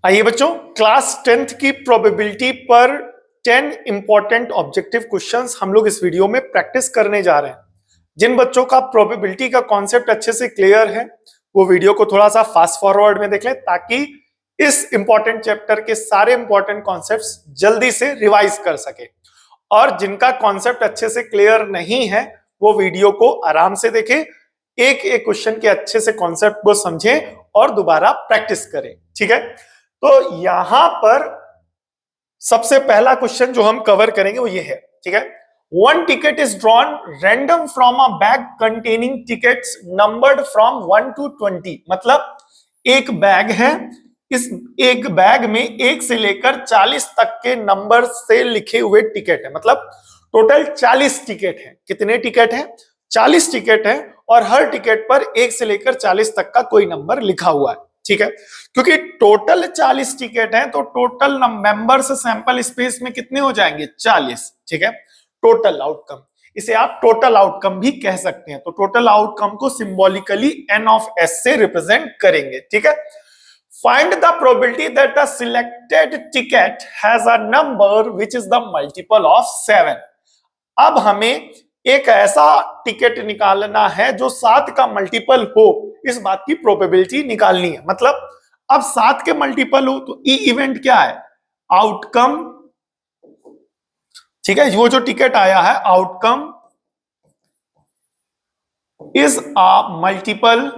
आइए बच्चों, class 10th की प्रोबेबिलिटी पर 10 इंपॉर्टेंट ऑब्जेक्टिव क्वेश्चंस हम लोग इस वीडियो में प्रैक्टिस करने जा रहे हैं। जिन बच्चों का प्रोबेबिलिटी का कॉन्सेप्ट अच्छे से क्लियर है वो वीडियो को थोड़ा सा फास्ट फॉरवर्ड में देख लें ताकि इस इंपॉर्टेंट चैप्टर के सारे इंपॉर्टेंट कॉन्सेप्ट्स जल्दी से रिवाइज कर सके। और जिनका कॉन्सेप्ट अच्छे से क्लियर नहीं है वो वीडियो को आराम से देखें, एक एक क्वेश्चन के अच्छे से कॉन्सेप्ट को समझें और दोबारा प्रैक्टिस करें। ठीक है, तो यहां पर सबसे पहला क्वेश्चन जो हम कवर करेंगे वो ये है। ठीक है, one ticket is drawn random from a bag containing tickets numbered from 1 to 20। मतलब एक बैग है, इस एक बैग में 1 से लेकर 40 तक के नंबर से लिखे हुए टिकट है। मतलब टोटल 40 टिकट है। कितने टिकट है? 40 टिकट है और हर टिकट पर 1 से लेकर 40 तक का कोई नंबर लिखा हुआ है। ठीक है, क्योंकि टोटल 40 टिकट हैं तो टोटल मेंबर्स सैंपल स्पेस में कितने हो जाएंगे? 40। ठीक है, टोटल आउटकम, इसे आप टोटल आउटकम भी कह सकते हैं। तो टोटल आउटकम को सिंबॉलिकली n ऑफ s से रिप्रेजेंट करेंगे। ठीक है, find the probability that the selected ticket has a number which is the multiple of 7। अब हमें एक ऐसा टिकट निकालना है जो 7 का मल्टीपल हो, इस बात की प्रोबेबिलिटी निकालनी है। मतलब अब 7 के मल्टीपल हो तो ई इवेंट क्या है? आउटकम। ठीक है, वो जो टिकट आया है outcome is a multiple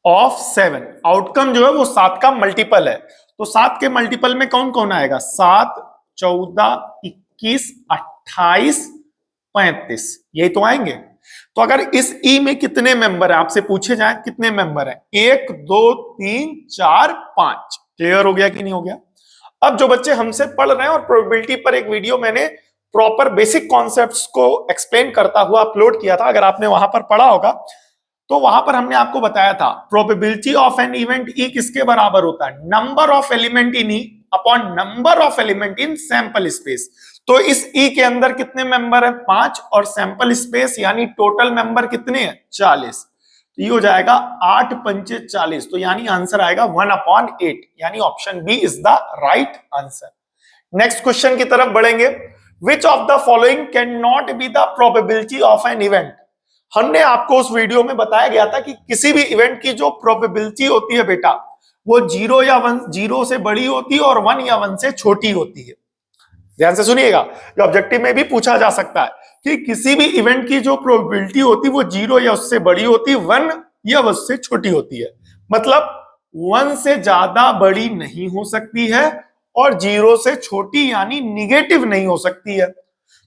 of 7। Outcome जो है वो 7 का मल्टीपल है। तो 7 के मल्टीपल में कौन कौन आएगा? 7, 14, 21, 28, 35, यही तो आएंगे। तो अगर इस ई में कितने मेंबर है, आपसे पूछे जाए कितने मेंबर है? 1, 2, 3, 4, 5। क्लियर हो गया कि नहीं हो गया? अब जो बच्चे हमसे पढ़ रहे हैं, और प्रोबेबिलिटी पर एक वीडियो मैंने प्रॉपर बेसिक कॉन्सेप्ट्स को एक्सप्लेन करता हुआ अपलोड किया था, अगर आपने वहां पर पढ़ा होगा तो वहां पर हमने आपको बताया था probability of an event E किसके बराबर होता है? Number of element in E upon number of element in sample space. तो इस ई के अंदर कितने मेंबर है? 5, और सैंपल स्पेस यानी टोटल मेंबर कितने हैं? 40। तो ये हो जाएगा 8 पंचे 40, तो यानी आंसर आएगा 1/8, यानी option B is the right answer. Next question की तरफ बढ़ेंगे। Which of the following can not be the probability of an event? हमने आपको उस वीडियो में बताया गया था कि किसी भी इवेंट की जो प्रोबेबिलिटी होती है बेटा, वो 0 या 1, 0 से बड़ी होती है और 1 या 1 से छोटी होती है। ध्यान से सुनिएगा, जो ऑब्जेक्टिव में भी पूछा जा सकता है कि किसी भी इवेंट की जो प्रोबेबिलिटी होती है वो 0 या उससे बड़ी होती है, 1 या उससे छोटी होती है। मतलब 1 से ज्यादा बड़ी नहीं हो सकती है और 0 से छोटी यानी निगेटिव नहीं हो सकती है।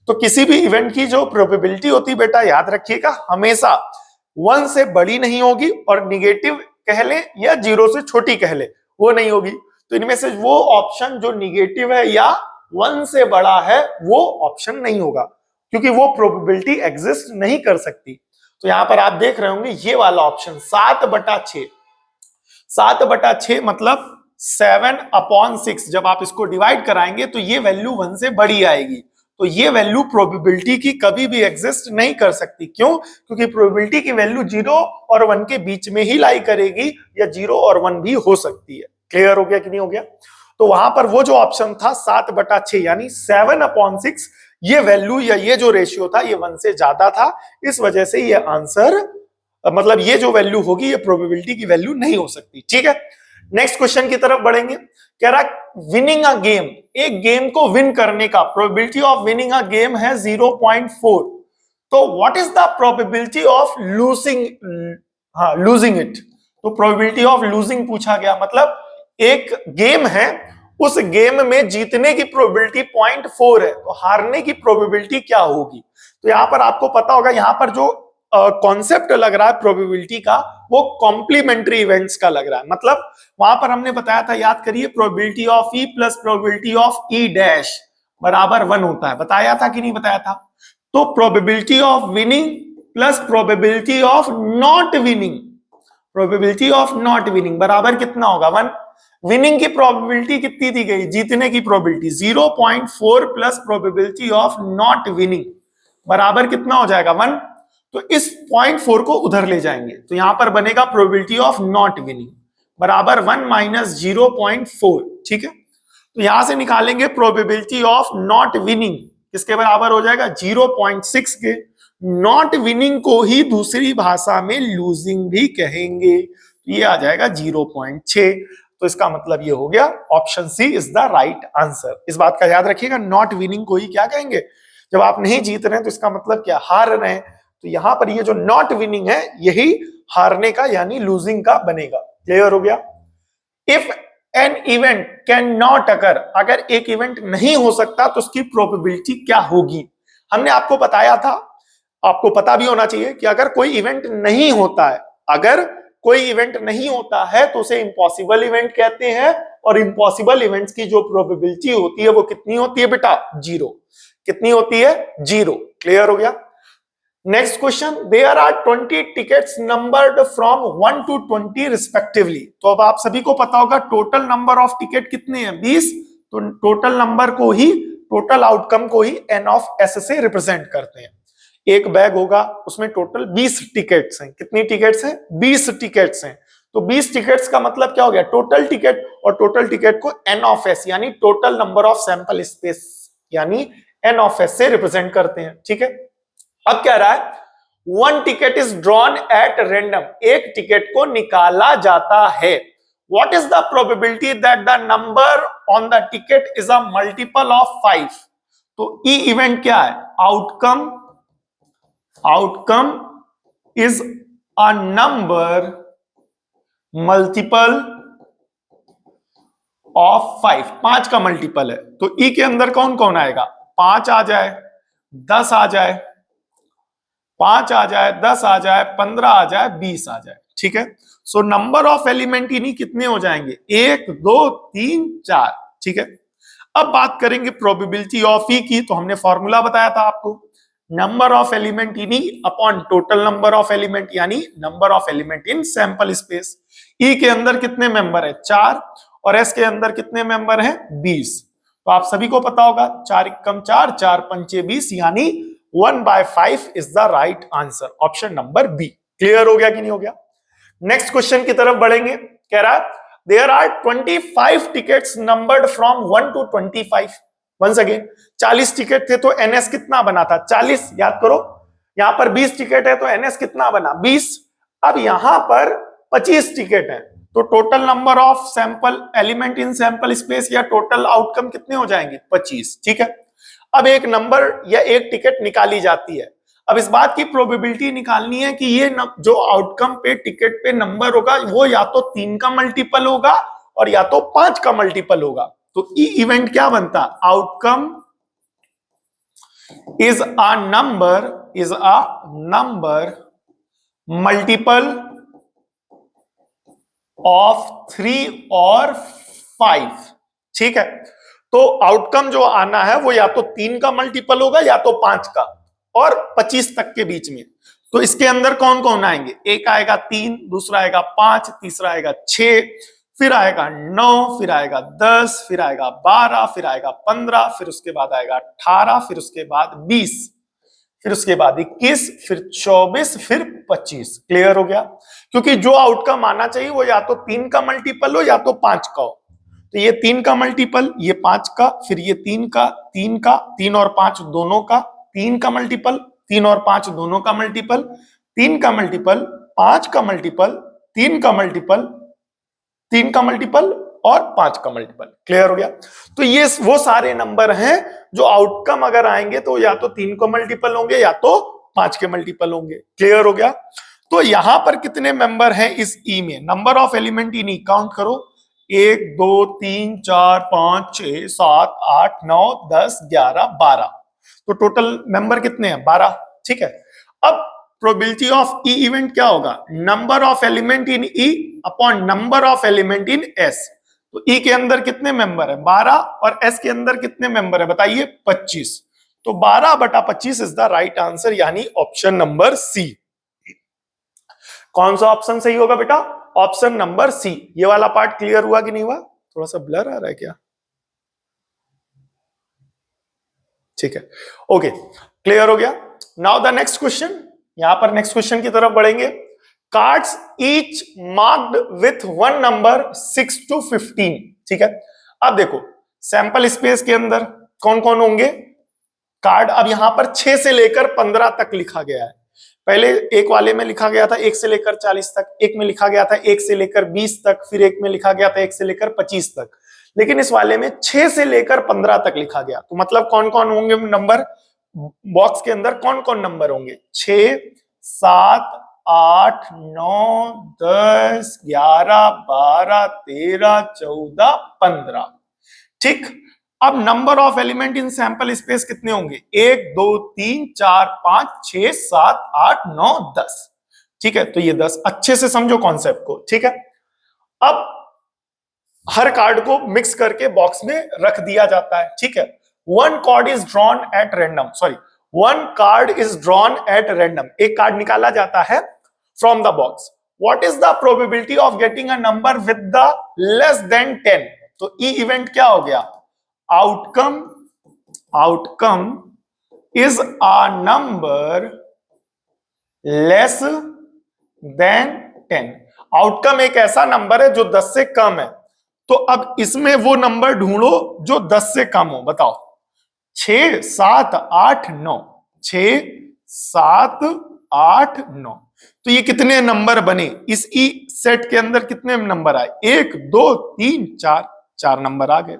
तो किसी भी इवेंट की जो प्रोबेबिलिटी होती है बेटा, याद रखिएगा, हमेशा 1 से बड़ी नहीं होगी और निगेटिव कह ले या 0 से छोटी कह ले, वो नहीं होगी। तो इनमें से वो ऑप्शन जो निगेटिव है या 1 से बड़ा है वो ऑप्शन नहीं होगा, क्योंकि वो प्रोबेबिलिटी एग्जिस्ट नहीं कर सकती। तो यहां पर आप देख रहे होंगे ये वाला ऑप्शन 7/6। 7/6 मतलब 7/6। जब आप इसको डिवाइड कराएंगे तो ये वैल्यू 1 से बड़ी आएगी। तो ये वैल्यू प्रोबेबिलिटी की कभी भी एग्जिस्ट नहीं कर सकती। क्यों? क्योंकि प्रोबेबिलिटी की वैल्यू 0 और 1 के बीच में ही लाई करेगी, या 0 और 1 भी हो सकती है। क्लियर हो गया कि नहीं हो गया? तो वहां पर वो जो ऑप्शन था 7/6 यानी 7/6, ये वैल्यू या ये जो रेशियो था ये 1 से ज्यादा था। इस वजह से ये आंसर, मतलब ये जो वैल्यू होगी ये प्रोबेबिलिटी की वैल्यू नहीं हो सकती। ठीक है, नेक्स्ट क्वेश्चन की तरफ बढ़ेंगे। कह रहा विनिंग अ गेम, एक गेम को विन करने का probability of winning a game है 0.4। तो what is the probability of losing it? तो प्रोबेबिलिटी ऑफ लूजिंग पूछा गया। मतलब एक गेम है, उस गेम में जीतने की प्रोबेबिलिटी 0.4 है, तो हारने की प्रोबेबिलिटी क्या होगी? तो यहां पर आपको पता होगा, यहां पर जो कॉन्सेप्ट लग रहा है प्रोबेबिलिटी का वो कॉम्प्लीमेंट्री इवेंट्स का लग रहा है। मतलब वहां पर हमने बताया था, याद करिए, probability of E plus probability of E dash बराबर 1 होता है। बताया था कि नहीं बताया था? तो probability of winning plus probability of not winning, probability of not winning बराबर कितना होगा? 1। विनिंग की प्रोबेबिलिटी कितनी दी गई? जीतने की probability 0.4 plus probability of not winning बराबर कितना हो जाएगा? 1। तो इस 0.4 को उधर ले जाएंगे तो यहां पर बनेगा प्रोबेबिलिटी ऑफ नॉट विनिंग। बराबर 1 माइनस 0.4, ठीक है। तो यहां से निकालेंगे प्रोबेबिलिटी ऑफ नॉट विनिंग, किसके बराबर हो जाएगा 0.6 के। नॉट विनिंग को ही दूसरी भाषा में लूजिंग भी कहेंगे, तो ये आ जाएगा 0.6। तो इसका मतलब ये हो गया option C is the right answer. इस बात का याद रखिएगा, नॉट विनिंग को ही क्या कहेंगे, जब आप नहीं जीत रहे हैं तो इसका मतलब क्या, हार रहे हैं। तो यहां पर ये जो नॉट विनिंग है यही हारने का यानी लूजिंग का बनेगा। क्लियर हो गया। If an event can not occur, अगर एक इवेंट नहीं हो सकता तो उसकी प्रोबेबिलिटी क्या होगी। हमने आपको बताया था, आपको पता भी होना चाहिए कि अगर कोई इवेंट नहीं होता है, अगर कोई इवेंट नहीं होता है तो उसे इम्पॉसिबल इवेंट कहते हैं, और इम्पॉसिबल इवेंट्स की जो प्रोबेबिलिटी होती है वो कितनी होती है बेटा, 0। कितनी होती है, 0। क्लियर हो गया। Next question, there are 20 tickets numbered from 1 to 20 respectively. तो अब आप सभी को पता होगा टोटल नंबर ऑफ टिकट कितने हैं, 20। तो टोटल नंबर को ही, टोटल आउटकम को ही एन ऑफ एस से रिप्रेजेंट करते हैं। एक बैग होगा उसमें टोटल 20 टिकट्स हैं। कितनी टिकट्स हैं, 20 टिकट्स हैं। तो 20 टिकट्स का मतलब क्या हो गया, टोटल टिकट, और टोटल टिकट को एन ऑफ एस यानी total number of sample space यानी एन ऑफ एस से रिप्रेजेंट करते हैं, ठीक है। अब कह रहा है 1 ticket is drawn at random, एक टिकट को निकाला जाता है। What is the probability that the number on the ticket is a multiple of 5। तो ई इवेंट क्या है, outcome, outcome is a number multiple of 5, 5 का मल्टीपल है। तो ई के अंदर कौन कौन आएगा, 5 आ जाए, 10 आ जाए, 5 आ जाए, 10 आ जाए, 15 आ जाए, 20 आ जाए, ठीक है। सो नंबर ऑफ एलिमेंट इन्हीं कितने हो जाएंगे, 1 2 3 4, ठीक है। अब बात करेंगे प्रोबेबिलिटी ऑफ ई की, तो हमने फॉर्मूला बताया था आपको, number of element in E upon total number of element यानी number of element in sample space. E के अंदर कितने मेंबर है, 4, और एस के अंदर कितने मेंबर हैं, 20। तो आप सभी को पता होगा 4 एकम 4, 4 पंचे 20 यानी 1/5 is the right answer, option number B. Clear हो गया कि नहीं हो गया। नेक्स्ट क्वेश्चन की तरफ बढ़ेंगे। कह रहा है there are 25 tickets numbered from 1 to 25। Once again 40 ticket थे तो एनएस कितना बना था, 40, याद करो। यहां पर 20 टिकट है तो एनएस कितना बना, 20। अब यहां पर 25 टिकट है तो total number of sample element in sample space या टोटल आउटकम कितने हो जाएंगे, 25, ठीक है। अब एक नंबर या एक टिकट निकाली जाती है। अब इस बात की प्रोबेबिलिटी निकालनी है कि ये जो आउटकम पे टिकट पे नंबर होगा वो या तो 3 का मल्टीपल होगा और या तो 5 का मल्टीपल होगा। तो ई इवेंट क्या बनता, outcome is a number multiple of 3 और 5, ठीक है। तो आउटकम जो आना है वो या तो 3 का मल्टीपल होगा या तो 5 का, और 25 तक के बीच में। तो इसके अंदर कौन कौन आएंगे, एक आएगा 3, दूसरा आएगा 5, तीसरा आएगा 6, फिर आएगा 9, फिर आएगा 10, फिर आएगा 12, फिर आएगा 15, फिर उसके बाद आएगा 18, फिर उसके बाद 20, फिर उसके बाद 21, फिर 24, फिर 25। क्लियर हो गया। क्योंकि जो आउटकम आना चाहिए वो या तो 3 का मल्टीपल हो या तो 5 का हो। तो ये 3 का मल्टीपल, ये 5 का, फिर ये 3 का, 3 का, 3 और 5 दोनों का, 3 का मल्टीपल, 3 और 5 दोनों का मल्टीपल, 3 का मल्टीपल, 5 का मल्टीपल, 3 का मल्टीपल, 3 का मल्टीपल और 5 का मल्टीपल। क्लियर हो गया। तो ये वो सारे नंबर हैं जो आउटकम अगर आएंगे तो या तो 3 को मल्टीपल होंगे या तो 5 के मल्टीपल होंगे। क्लियर हो गया। तो यहां पर कितने मेंबर हैं इस ई में, number of element in E count करो, 1 2 3 4 5 6 7 8 9 10 11 12। तो टोटल मेंबर कितने हैं, 12, ठीक है। अब प्रोबेबिलिटी ऑफ ई इवेंट क्या होगा, number of element in E upon number of element in S. तो ई के अंदर कितने मेंबर है, 12, और एस के अंदर कितने मेंबर है बताइए, 25। तो 12/25 इज द राइट आंसर यानी ऑप्शन नंबर सी। कौन सा ऑप्शन सही होगा बेटा, ऑप्शन नंबर सी। ये वाला पार्ट क्लियर हुआ कि नहीं हुआ, थोड़ा सा ब्लर आ रहा है क्या, ठीक है, ओके, क्लियर हो गया। नाउ द नेक्स्ट क्वेश्चन, यहां पर नेक्स्ट क्वेश्चन की तरफ बढ़ेंगे। Cards each marked with one number 6 to 15। ठीक है, अब देखो सैंपल स्पेस के अंदर कौन कौन होंगे कार्ड। अब यहां पर 6 से लेकर 15 तक लिखा गया है। पहले एक वाले में लिखा गया था 1 से लेकर 40 तक, एक में लिखा गया था 1 से लेकर 20 तक, फिर एक में लिखा गया था 1 से लेकर 25 तक, लेकिन इस वाले में 6 से लेकर 15 तक लिखा गया। तो मतलब कौन कौन होंगे नंबर बॉक्स के अंदर, कौन कौन नंबर होंगे? 6, 7, 8, 9, 10, 11, 12, 13, 14, 15। ठीक, अब number of element in sample space कितने होंगे? 1, 2, 3, 4, 5, 6, 7, 8, 9, 10। ठीक है, तो ये 10 अच्छे से समझो कॉन्सेप्ट को। ठीक है, अब हर कार्ड को मिक्स करके बॉक्स में रख दिया जाता है। ठीक है, one card is drawn at random, sorry one card is drawn at random, एक कार्ड निकाला जाता है from the box. What is the probability of getting a number with the less than 10? तो ई इवेंट क्या हो गया? Outcome is a number less than 10। Outcome एक ऐसा नंबर है जो 10 से कम है। तो अब इसमें वो नंबर ढूंढो जो 10 से कम हो। बताओ, 6, 7, 8, 9, 6, 7, 8, 9। तो ये कितने नंबर बने? इस ई सेट के अंदर कितने नंबर आए? 1, 2, 3, 4, 4 नंबर आ गए।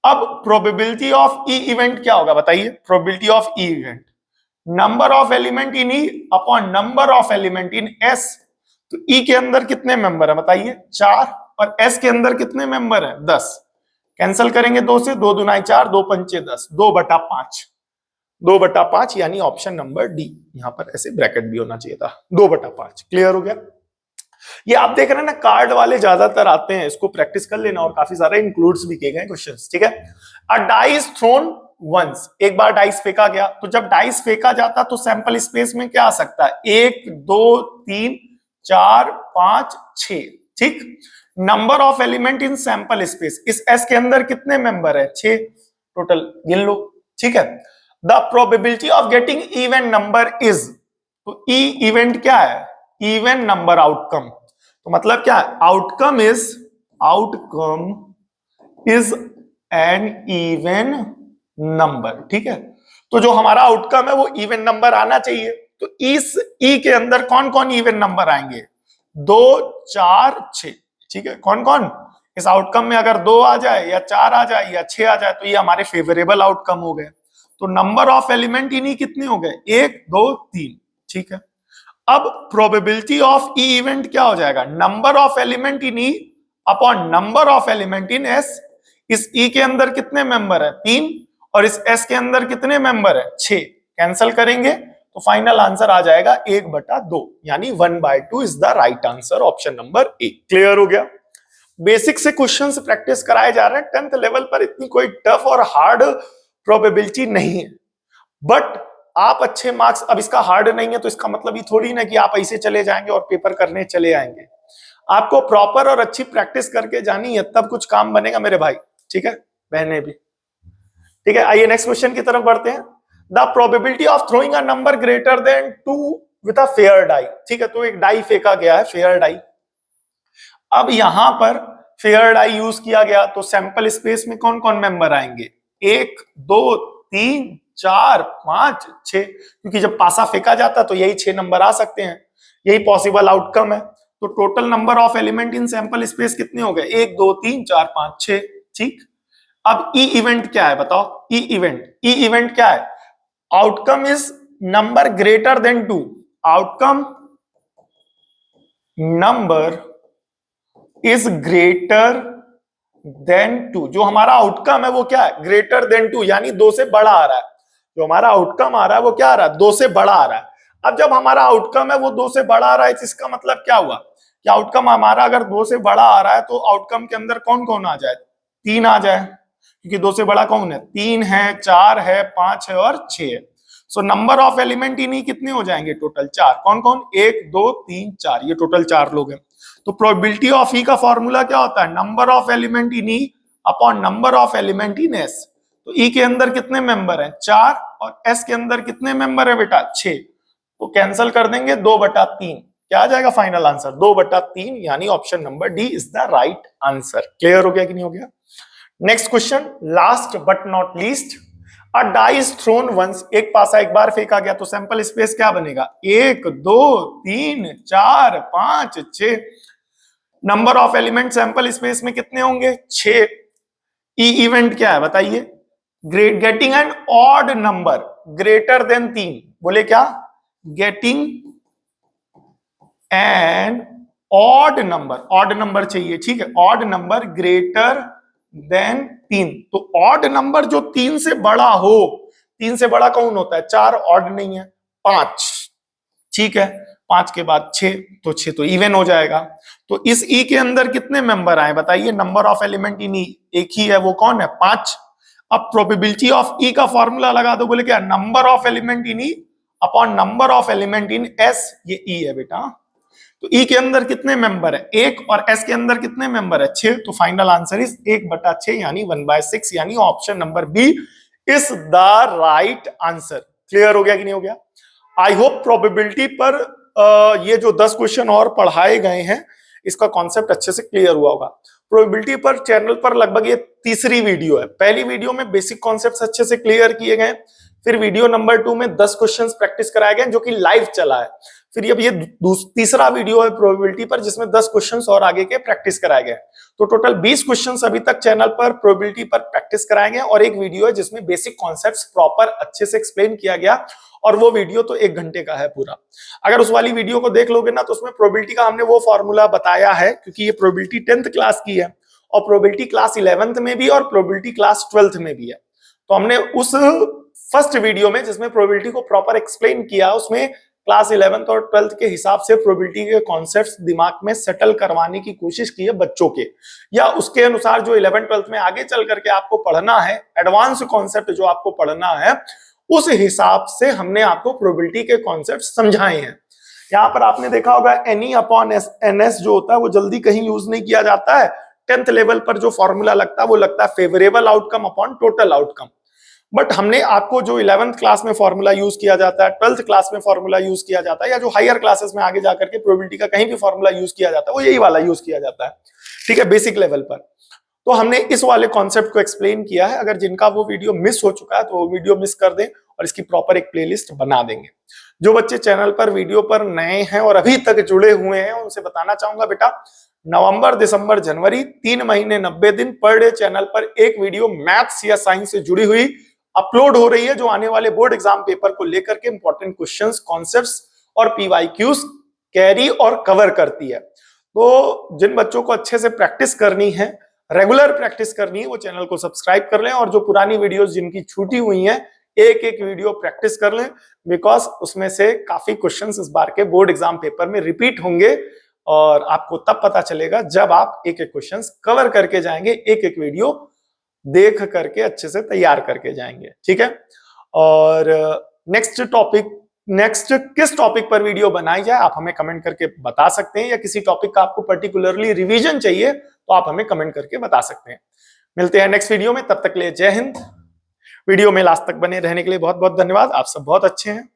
अब प्रोबेबिलिटी ऑफ ई इवेंट क्या होगा बताइए? Probability of E event number of element in E upon number of element in S. तो ई के अंदर कितने मेंबर है बताइए? 4, और एस के अंदर कितने मेंबर है? 10। कैंसिल करेंगे 2 से, 2 दूना 4, 2 पंचे 10, 2/5, 2/5 यानी ऑप्शन नंबर डी। यहां पर ऐसे ब्रैकेट भी होना चाहिए था, 2/5। क्लियर हो गया? ये आप देख रहे हैं ना, कार्ड वाले ज्यादातर आते हैं, इसको प्रैक्टिस कर लेना, और काफी सारे इंक्लूड्स भी किए गए क्वेश्चंस। ठीक है, अ डाइस थ्रोन वंस, एक बार डाइस फेंका गया। तो जब डाइस फेंका जाता तो सैंपल स्पेस में क्या आ सकता है? 1, 2, 3, 4, 5, 6। ठीक, number of element in sample space, इस एस के अंदर कितने मेंबर है? 6 टोटल, गिन लो। ठीक है, the probability of getting even number is, तो ई इवेंट क्या है? Even number outcome. तो मतलब क्या है? Outcome is an even number. ठीक है, तो जो हमारा आउटकम है वो इवन नंबर आना चाहिए। तो इस ई के अंदर कौन कौन इवन नंबर आएंगे? 2, 4, 6। ठीक है, कौन कौन? इस आउटकम में अगर 2 आ जाए या 4 आ जाए या 6 आ जाए तो ये हमारे फेवरेबल आउटकम हो गए। तो नंबर ऑफ एलिमेंट इन्हीं कितने हो गए? 1, 2, 3। ठीक है, अब प्रोबेबिलिटी ऑफ ई इवेंट क्या हो जाएगा? Number of element in E upon number of element in S. इस ई के अंदर कितने मेंबर है? 3, और इस एस के अंदर कितने मेंबर है? 6। कैंसिल करेंगे तो फाइनल आंसर आ जाएगा 1/2, यानी 1/2 is the right answer, option number A. Clear हो गया? बेसिक से क्वेश्चंस प्रैक्टिस कराए जा रहे हैं। 10th लेवल पर इतनी कोई टफ और हार्ड प्रोबेबिलिटी नहीं है, बट आप अच्छे मार्क्स, अब इसका हार्ड नहीं है तो इसका मतलब ये थोड़ी ना कि आप ऐसे चले जाएंगे और पेपर करने चले आएंगे। आपको प्रॉपर और अच्छी प्रैक्टिस करके जानी है, तब कुछ काम बनेगा मेरे भाई। ठीक है, बहने भी। ठीक है, आइए नेक्स्ट क्वेश्चन की तरफ बढ़ते हैं। The probability of throwing a number greater than 2 with a fair die. ठीक है, तो एक डाई फेंका गया है, फेयर डाई। अब यहां पर फेयर डाई यूज किया गया तो सैंपल स्पेस में कौन कौन मेंबर आएंगे? 1, 2, 3, 4, 5, 6, क्योंकि जब पासा फेंका जाता तो यही 6 नंबर आ सकते हैं, यही पॉसिबल आउटकम है। तो total number of element in sample space कितने हो गए? 1, 2, 3, 4, 5, 6। ठीक, अब ई इवेंट क्या है बताओ? ई इवेंट क्या है? Outcome is number greater than 2। Outcome number is greater than 2। जो हमारा आउटकम है वो क्या है? ग्रेटर देन 2, यानी 2 से बड़ा आ रहा है। जो हमारा आउटकम आ रहा है वो क्या आ रहा है? 2 से बड़ा आ रहा है। अब जब हमारा आउटकम है वो 2 से बड़ा आ रहा है, इसका मतलब क्या हुआ कि आउटकम हमारा अगर 2 से बड़ा आ रहा है तो आउटकम के अंदर कौन कौन आ जाए? 3 आ जाए, क्योंकि 2 से बड़ा कौन है? 3 है, 4 है, 5 है और 6 है। सो नंबर ऑफ एलिमेंट इन्हीं कितने हो जाएंगे? टोटल 4। कौन कौन? 1, 2, 3, 4, ये टोटल 4 लोग हैं। तो प्रोबेबिलिटी ऑफ ई का फॉर्मूला क्या होता है? Number of element in E upon number of element in S. तो ई के अंदर कितने मेंबर हैं? 4, और एस के अंदर कितने मेंबर है बेटा? 6। तो कैंसिल कर देंगे 2/3, क्या आ जाएगा फाइनल आंसर? 2/3 यानी option number D is the right answer. Clear हो गया कि नहीं हो गया? Next question, last but not least, a die is thrown once, एक पासा एक बार फेंका गया तो सैंपल स्पेस क्या बनेगा? 1 2 3 4 5 6। Number of element sample space में कितने होंगे? 6। ई इवेंट क्या है बताइए? Great getting an odd number greater then 3। बोले क्या? गेटिंग एन ऑड नंबर चाहिए, ठीक है, ऑड नंबर ग्रेटर देन 3। तो ऑड नंबर जो 3 से बड़ा हो, 3 से बड़ा कौन होता है? 4, ऑड नहीं है, 5, ठीक है, 5 के बाद 6, तो 6 तो इवन हो जाएगा। तो इस ई के अंदर कितने मेंबर आए बताइए? नंबर ऑफ एलिमेंट इन ई एक ही है, वो कौन है? 5। अब प्रोबेबिलिटी ऑफ ई का फॉर्मूला लगा दो। बोले क्या? Number of element in E upon number of element in S, ये ई है बेटा। तो ई के अंदर कितने मेंबर है? 1, और एस के अंदर कितने मेंबर है? 6। तो फाइनल आंसर इज 1/6 यानी 1/6, यानी option number B is the right answer. Clear हो गया कि नहीं हो गया? आई होप प्रोबेबिलिटी पर ये जो 10 क्वेश्चन और पढ़ाए गए हैं इसका कॉन्सेप्ट अच्छे से क्लियर हुआ होगा। प्रोबेबिलिटी पर चैनल पर लगभग ये तीसरी वीडियो है। पहली वीडियो में बेसिक कॉन्सेप्ट्स अच्छे से क्लियर किए गए, फिर वीडियो नंबर 2 में 10 क्वेश्चंस प्रैक्टिस कराए गए जो कि लाइव चला है। फिर अब ये तीसरा वीडियो है प्रोबेबिलिटी पर जिसमें 10 क्वेश्चंस और आगे के प्रैक्टिस कराए गए। तो टोटल 20 क्वेश्चंस अभी तक चैनल पर प्रोबेबिलिटी पर प्रैक्टिस कराए गए, और एक वीडियो है जिसमें बेसिक कॉन्सेप्ट्स प्रॉपर अच्छे से एक्सप्लेन किया गया, और वो वीडियो तो 1 घंटे का है पूरा। अगर उस वाली वीडियो को देख लोगे ना तो उसमें प्रोबेबिलिटी का हमने वो फॉर्मूला बताया है, क्योंकि ये प्रोबेबिलिटी 10th क्लास की है और प्रोबेबिलिटी क्लास 11th में भी और प्रोबेबिलिटी क्लास 12th में भी है। तो हमने उस फर्स्ट वीडियो में जिसमें प्रोबेबिलिटी को प्रॉपर एक्सप्लेन किया, उसमें क्लास 11th और 12th के हिसाब से प्रोबेबिलिटी के कॉन्सेप्ट्स दिमाग में सेटल करवाने की कोशिश की है बच्चों के, या उसके अनुसार जो 11th 12th में आगे चल करके आपको पढ़ना है, एडवांस कॉन्सेप्ट जो आपको पढ़ना है, उस हिसाब से हमने आपको प्रोबेबिलिटी के कॉन्सेप्ट समझाए हैं। यहाँ पर आपने देखा होगा एनी अपॉन एन एस जो होता है वो जल्दी कहीं यूज नहीं किया जाता है। 10th लेवल पर जो फॉर्मूला लगता है वो लगता है favourable outcome upon total outcome. But हमने आपको जो 11th क्लास में फॉर्मूला यूज किया जाता है, 12th क्लास में फॉर्मूला यूज किया जाता है, या जो हायर क्लासेस में आगे जाकर के प्रोबेबिलिटी का कहीं भी फॉर्मूला यूज किया जाता है, वो यही वाला यूज किया जाता है, ठीक है, बेसिक लेवल पर। तो हमने इस वाले कॉन्सेप्ट को एक्सप्लेन किया है। अगर जिनका वो वीडियो मिस हो चुका है तो वो वीडियो मिस कर दें और इसकी प्रॉपर एक प्लेलिस्ट बना देंगे। जो बच्चे चैनल पर वीडियो पर नए हैं और अभी तक जुड़े हुए हैं उनसे बताना चाहूंगा, बेटा नवंबर, दिसंबर, जनवरी 3 महीने 90 दिन पर डे चैनल पर एक वीडियो मैथ्स या साइंस से जुड़ी हुई अपलोड हो रही है, जो आने वाले बोर्ड एग्जाम पेपर को लेकर के इंपॉर्टेंट क्वेश्चंस, कॉन्सेप्ट्स और पीवाईक्यूज कैरी और कवर करती है। तो जिन बच्चों को अच्छे से प्रैक्टिस करनी है, रेगुलर प्रैक्टिस करनी है, वो चैनल को सब्सक्राइब कर लें, और जो पुरानी वीडियोस जिनकी छूटी हुई हैं एक एक वीडियो प्रैक्टिस कर लें, बिकॉज उसमें से काफी क्वेश्चंस इस बार के बोर्ड एग्जाम पेपर में रिपीट होंगे, और आपको तब पता चलेगा जब आप एक एक क्वेश्चंस कवर करके जाएंगे, एक एक वीडियो देख करके अच्छे से तैयार करके जाएंगे, ठीक है। और नेक्स्ट किस टॉपिक पर वीडियो बनाई जाए आप हमें कमेंट करके बता सकते हैं, या किसी टॉपिक का आपको पर्टिकुलरली रिवीजन चाहिए तो आप हमें कमेंट करके बता सकते हैं। मिलते हैं नेक्स्ट वीडियो में, तब तक के लिए जय हिंद। वीडियो में लास्ट तक बने रहने के लिए बहुत बहुत धन्यवाद। आप सब बहुत अच्छे हैं।